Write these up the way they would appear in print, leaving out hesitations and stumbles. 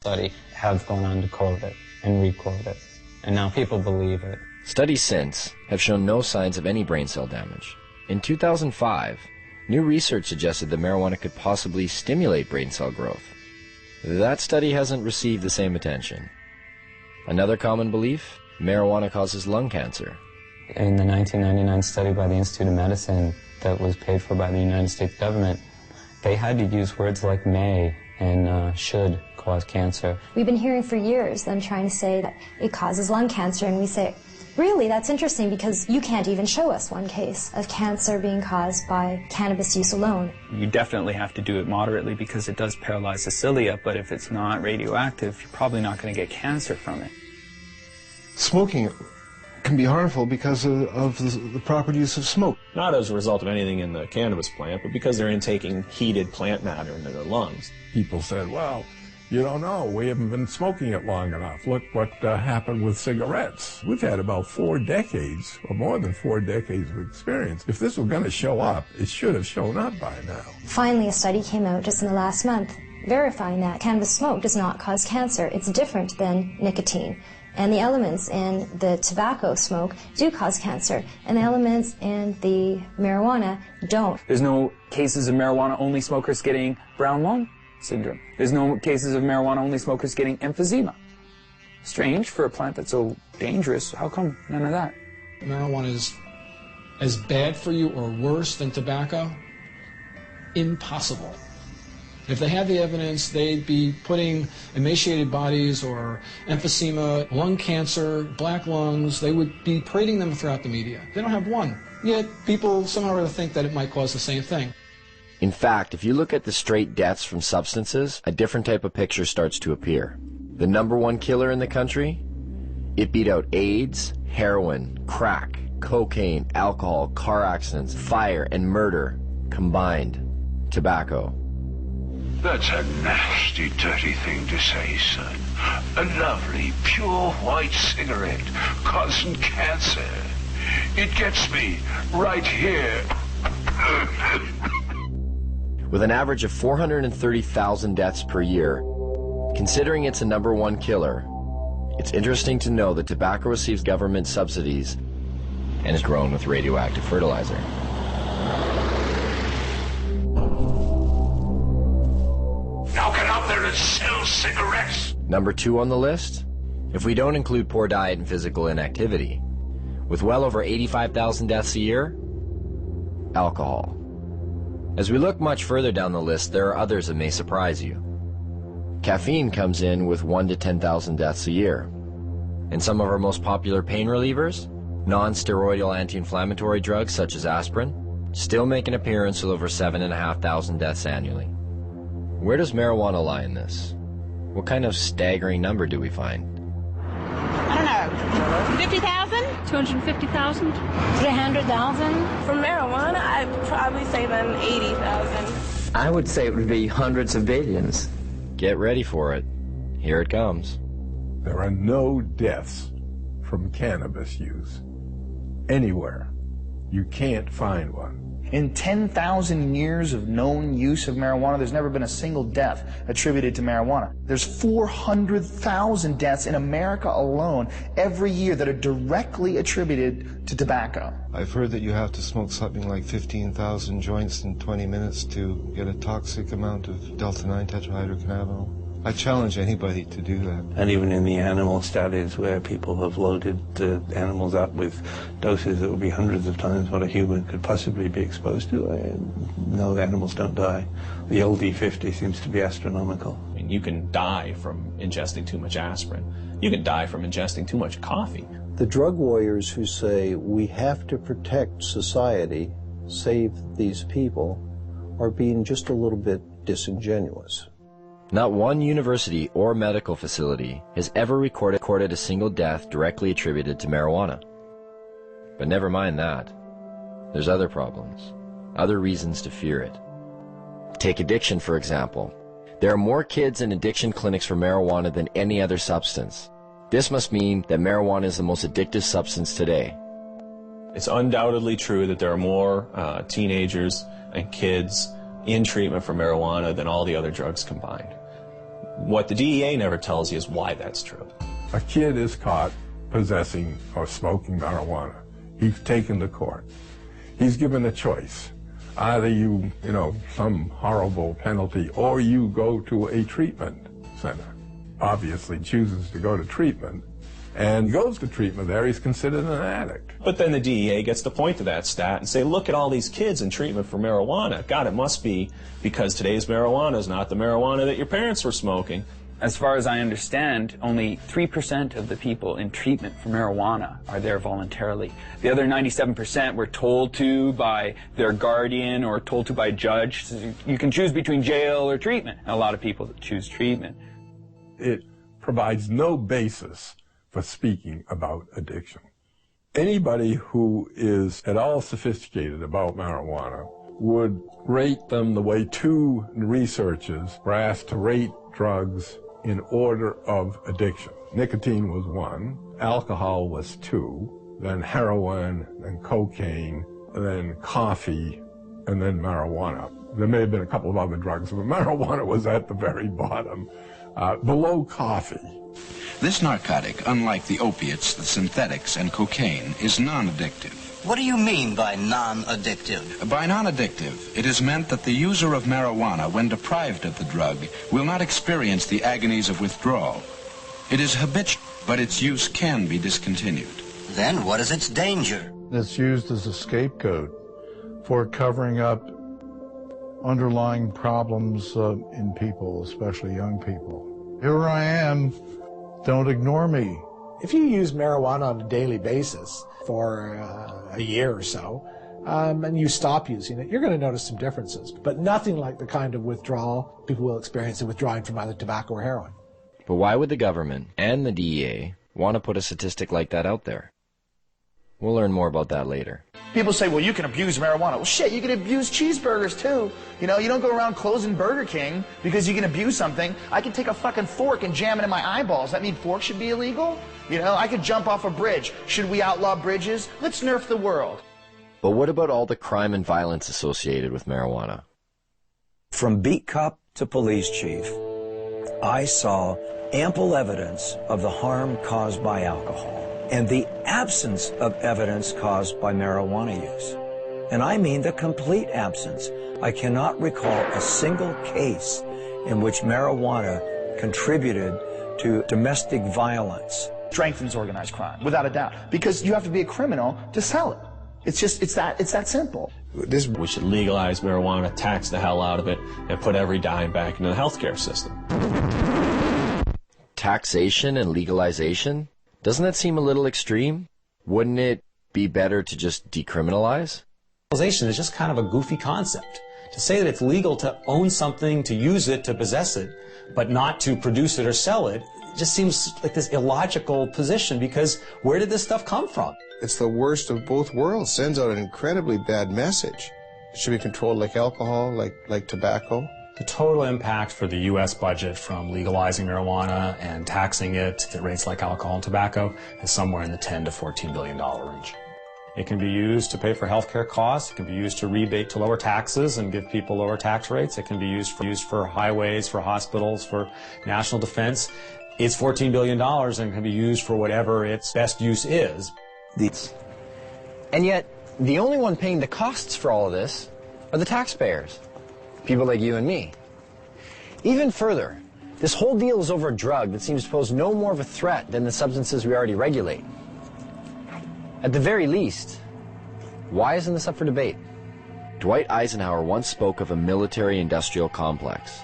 study have gone on to quote it and re-quote it. And now people believe it. Studies since have shown no signs of any brain cell damage. In 2005, new research suggested that marijuana could possibly stimulate brain cell growth. That study hasn't received the same attention. Another common belief, marijuana causes lung cancer. In the 1999 study by the Institute of Medicine that was paid for by the United States government, they had to use words like may and should cause cancer. We've been hearing for years them trying to say that it causes lung cancer, and we say, really, that's interesting because you can't even show us one case of cancer being caused by cannabis use alone. You definitely have to do it moderately because it does paralyze the cilia, but if it's not radioactive, you're probably not going to get cancer from it. Smoking can be harmful because of the proper use of smoke. Not as a result of anything in the cannabis plant, but because they're intaking heated plant matter into their lungs. People said, well, you don't know, we haven't been smoking it long enough. Look what happened with cigarettes. We've had about 4 decades, or more than 4 decades of experience. If this were going to show up, it should have shown up by now. Finally, a study came out just in the last month verifying that cannabis smoke does not cause cancer. It's different than nicotine. And the elements in the tobacco smoke do cause cancer, and the elements in the marijuana don't. There's no cases of marijuana-only smokers getting brown lung syndrome. There's no cases of marijuana-only smokers getting emphysema. Strange for a plant that's so dangerous. How come none of that? Marijuana is as bad for you or worse than tobacco? Impossible. If they had the evidence, they'd be putting emaciated bodies or emphysema, lung cancer, black lungs. They would be parading them throughout the media. They don't have one. Yet people somehow or other think that it might cause the same thing. In fact, if you look at the straight deaths from substances, a different type of picture starts to appear. The #1 killer in the country? It beat out AIDS, heroin, crack, cocaine, alcohol, car accidents, fire, and murder combined. Tobacco. That's a nasty, dirty thing to say, son. A lovely, pure white cigarette causing cancer. It gets me right here. With an average of 430,000 deaths per year, considering it's a #1 killer, it's interesting to know that tobacco receives government subsidies and is grown with radioactive fertilizer. Now get out there and sell cigarettes! #2 on the list? If we don't include poor diet and physical inactivity, with well over 85,000 deaths a year, alcohol. As we look much further down the list, there are others that may surprise you. Caffeine comes in with 1 to 10,000 deaths a year. And some of our most popular pain relievers, non-steroidal anti-inflammatory drugs such as aspirin, still make an appearance with over 7,500 deaths annually. Where does marijuana lie in this? What kind of staggering number do we find? I don't know, 50,000? 250,000? 300,000? For marijuana, I'd probably say then 80,000. I would say it would be hundreds of billions. Get ready for it. Here it comes. There are no deaths from cannabis use. Anywhere. You can't find one. In 10,000 years of known use of marijuana, there's never been a single death attributed to marijuana. There's 400,000 deaths in America alone every year that are directly attributed to tobacco. I've heard that you have to smoke something like 15,000 joints in 20 minutes to get a toxic amount of delta-9 tetrahydrocannabinol. I challenge anybody to do that. And even in the animal studies where people have loaded animals up with doses that would be hundreds of times what a human could possibly be exposed to, no, the animals don't die. The LD50 seems to be astronomical. I mean, you can die from ingesting too much aspirin. You can die from ingesting too much coffee. The drug warriors who say we have to protect society, save these people, are being just a little bit disingenuous. Not one university or medical facility has ever recorded a single death directly attributed to marijuana. But never mind that. There's other problems, other reasons to fear it. Take addiction, for example. There are more kids in addiction clinics for marijuana than any other substance. This must mean that marijuana is the most addictive substance today. It's undoubtedly true that there are more teenagers and kids in treatment for marijuana than all the other drugs combined. What the DEA never tells you is why that's true. A kid is caught possessing or smoking marijuana. He's taken to court. He's given a choice. Either you know, some horrible penalty, or you go to a treatment center. Obviously chooses to go to treatment, and goes to treatment there, he's considered an addict. But then the DEA gets to point to that stat and say, look at all these kids in treatment for marijuana. God, it must be because today's marijuana is not the marijuana that your parents were smoking. As far as I understand, only 3% of the people in treatment for marijuana are there voluntarily. The other 97% were told to by their guardian or told to by a judge. So you can choose between jail or treatment. And a lot of people choose treatment. It provides no basis for speaking about addiction. Anybody who is at all sophisticated about marijuana would rate them the way two researchers were asked to rate drugs in order of addiction. Nicotine was 1, alcohol was 2, then heroin, then cocaine, then coffee, and then marijuana. There may have been a couple of other drugs, but marijuana was at the very bottom, below coffee. This narcotic, unlike the opiates, the synthetics, and cocaine, is non-addictive. What do you mean by non-addictive? By non-addictive, it is meant that the user of marijuana, when deprived of the drug, will not experience the agonies of withdrawal. It is habitual, but its use can be discontinued. Then what is its danger? It's used as a scapegoat for covering up underlying problems in people, especially young people. Here I am. Don't ignore me. If you use marijuana on a daily basis for a year or so, and you stop using it, you're going to notice some differences, but nothing like the kind of withdrawal people will experience in withdrawing from either tobacco or heroin. But why would the government and the DEA want to put a statistic like that out there? We'll learn more about that later. People say, well, you can abuse marijuana. Well, shit, you can abuse cheeseburgers, too. You know, you don't go around closing Burger King because you can abuse something. I can take a fucking fork and jam it in my eyeballs. That mean forks should be illegal? You know, I could jump off a bridge. Should we outlaw bridges? Let's nerf the world. But what about all the crime and violence associated with marijuana? From beat cop to police chief, I saw ample evidence of the harm caused by alcohol and the absence of evidence caused by marijuana use. And I mean the complete absence. I cannot recall a single case in which marijuana contributed to domestic violence. Strengthens organized crime, without a doubt, because you have to be a criminal to sell it. It's that simple. We should legalize marijuana, tax the hell out of it, and put every dime back into the healthcare system. Taxation and legalization? Doesn't that seem a little extreme? Wouldn't it be better to just decriminalize? Legalization is just kind of a goofy concept. To say that it's legal to own something, to use it, to possess it, but not to produce it or sell it, just seems like this illogical position, because where did this stuff come from? It's the worst of both worlds. Sends out an incredibly bad message. It should be controlled like alcohol, like tobacco. The total impact for the U.S. budget from legalizing marijuana and taxing it at rates like alcohol and tobacco is somewhere in the $10 to $14 billion range. It can be used to pay for healthcare costs. It can be used to rebate to lower taxes and give people lower tax rates. It can be used for highways, for hospitals, for national defense. It's $14 billion and can be used for whatever its best use is. And yet, the only one paying the costs for all of this are the taxpayers. People like you and me. Even further, this whole deal is over a drug that seems to pose no more of a threat than the substances we already regulate. At the very least, why isn't this up for debate? Dwight Eisenhower once spoke of a military-industrial complex.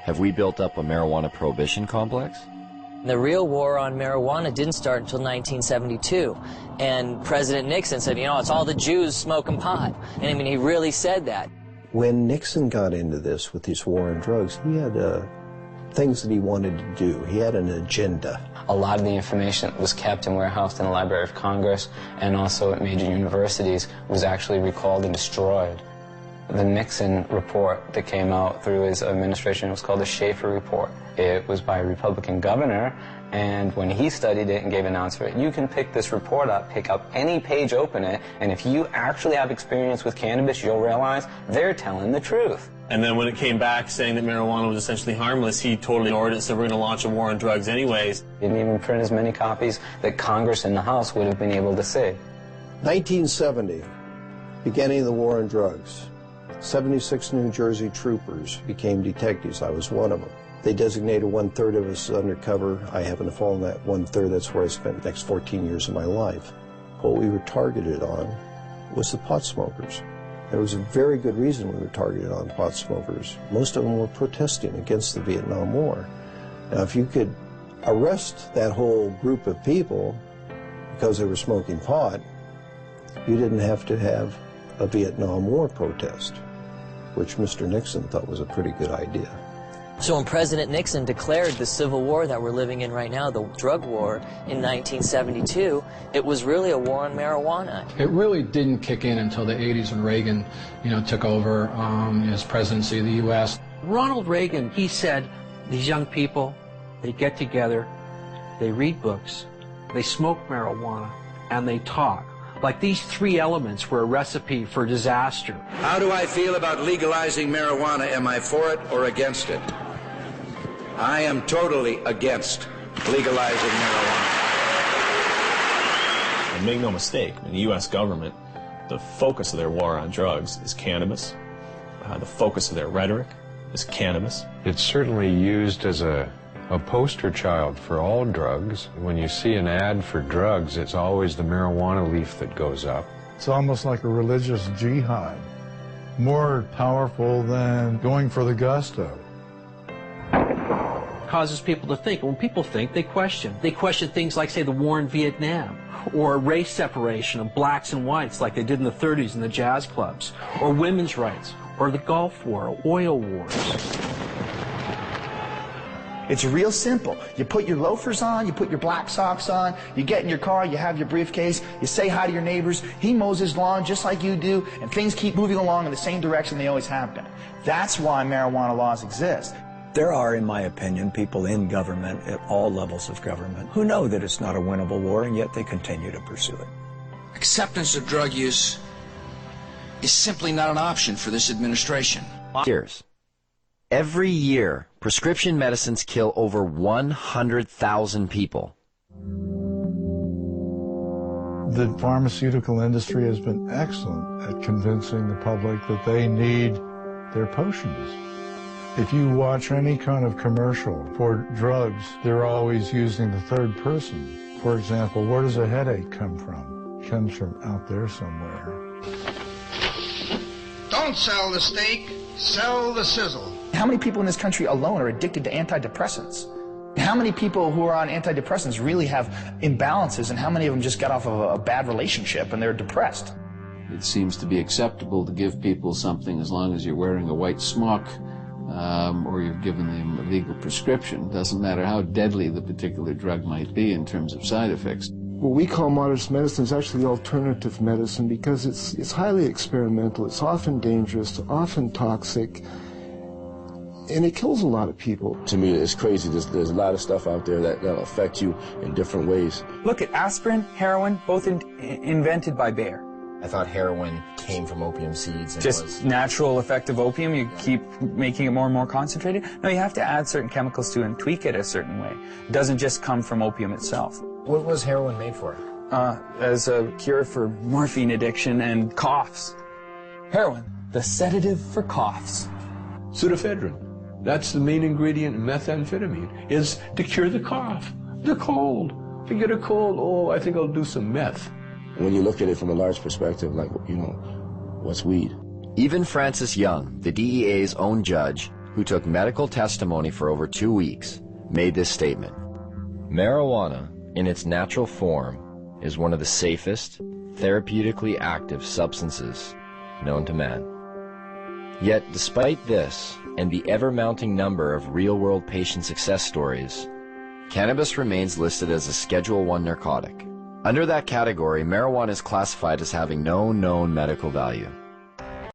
Have we built up a marijuana prohibition complex? The real war on marijuana didn't start until 1972, and President Nixon said, you know, it's all the Jews smoking pot. And I mean, he really said that. When Nixon got into this with this war on drugs, he had things that he wanted to do. He had an agenda. A lot of the information that was kept and warehoused in the Library of Congress and also at major universities was actually recalled and destroyed. the Nixon report that came out through his administration. It was called the Schaefer Report. It was by a Republican governor, and when he studied it and gave an answer, you can pick this report up, pick up any page, open it, and if you actually have experience with cannabis, you'll realize they're telling the truth. And then when it came back saying that marijuana was essentially harmless, he totally ignored it and said we're going to launch a war on drugs anyways. He didn't even print as many copies that Congress and the House would have been able to see. 1970, beginning of the war on drugs. 76 New Jersey troopers became detectives. I was one of them. They designated 1/3 of us as undercover. I happened to fall in that 1/3. That's where I spent the next 14 years of my life. What we were targeted on was the pot smokers. There was a very good reason we were targeted on pot smokers. Most of them were protesting against the Vietnam War. Now, if you could arrest that whole group of people because they were smoking pot, you didn't have to have a Vietnam War protest, which Mr. Nixon thought was a pretty good idea. So when President Nixon declared the civil war that we're living in right now, the drug war, in 1972, it was really a war on marijuana. It really didn't kick in until the 80s when Reagan, took over his presidency of the U.S. Ronald Reagan, he said, these young people, they get together, they read books, they smoke marijuana, and they talk. Like these three elements were a recipe for disaster. How do I feel about legalizing marijuana? Am I for it or against it? I am totally against legalizing marijuana. And make no mistake, in the U.S. government, the focus of their war on drugs is cannabis. The focus of their rhetoric is cannabis. It's certainly used as a poster child for all drugs. When you see an ad for drugs, it's always the marijuana leaf that goes up. It's almost like a religious jihad, more powerful than going for the gusto. Causes people to think. When people think, they question. They question things like, say, the war in Vietnam, or race separation of blacks and whites like they did in the 30s in the jazz clubs, or women's rights, or the Gulf War, or oil wars. It's real simple. You put your loafers on, you put your black socks on, you get in your car, you have your briefcase, you say hi to your neighbors, he mows his lawn just like you do, and things keep moving along in the same direction they always have been. That's why marijuana laws exist. There are, in my opinion, people in government at all levels of government who know that it's not a winnable war, and yet they continue to pursue it. Acceptance of drug use is simply not an option for this administration. Years. Every year, prescription medicines kill over 100,000 people. The pharmaceutical industry has been excellent at convincing the public that they need their potions. If you watch any kind of commercial for drugs, they're always using the third person. For example, where does a headache come from? It comes from out there somewhere. Don't sell the steak, sell the sizzle. How many people in this country alone are addicted to antidepressants? How many people who are on antidepressants really have imbalances, and how many of them just got off of a bad relationship and they're depressed? It seems to be acceptable to give people something as long as you're wearing a white smock or you're giving them a legal prescription. Doesn't matter how deadly the particular drug might be in terms of side effects. What we call modernist medicine is actually alternative medicine because it's highly experimental, it's often dangerous, often toxic, and it kills a lot of people. To me, it's crazy. There's a lot of stuff out there that'll affect you in different ways. Look at aspirin, heroin, both invented by Bayer. I thought heroin came from opium seeds. And Just natural effective opium, you keep making it more and more concentrated? No, you have to add certain chemicals to it and tweak it a certain way. It doesn't just come from opium itself. What was heroin made for? As a cure for morphine addiction and coughs. Heroin, the sedative for coughs. Pseudoephedrine. That's the main ingredient in methamphetamine, is to cure the cough, the cold. If you get a cold, oh, I think I'll do some meth. When you look at it from a large perspective, like, what's weed? Even Francis Young, the DEA's own judge, who took medical testimony for over 2 weeks, made this statement. Marijuana, in its natural form, is one of the safest, therapeutically active substances known to man. Yet, despite this, and the ever-mounting number of real-world patient success stories, cannabis remains listed as a Schedule I narcotic. Under that category, marijuana is classified as having no known medical value.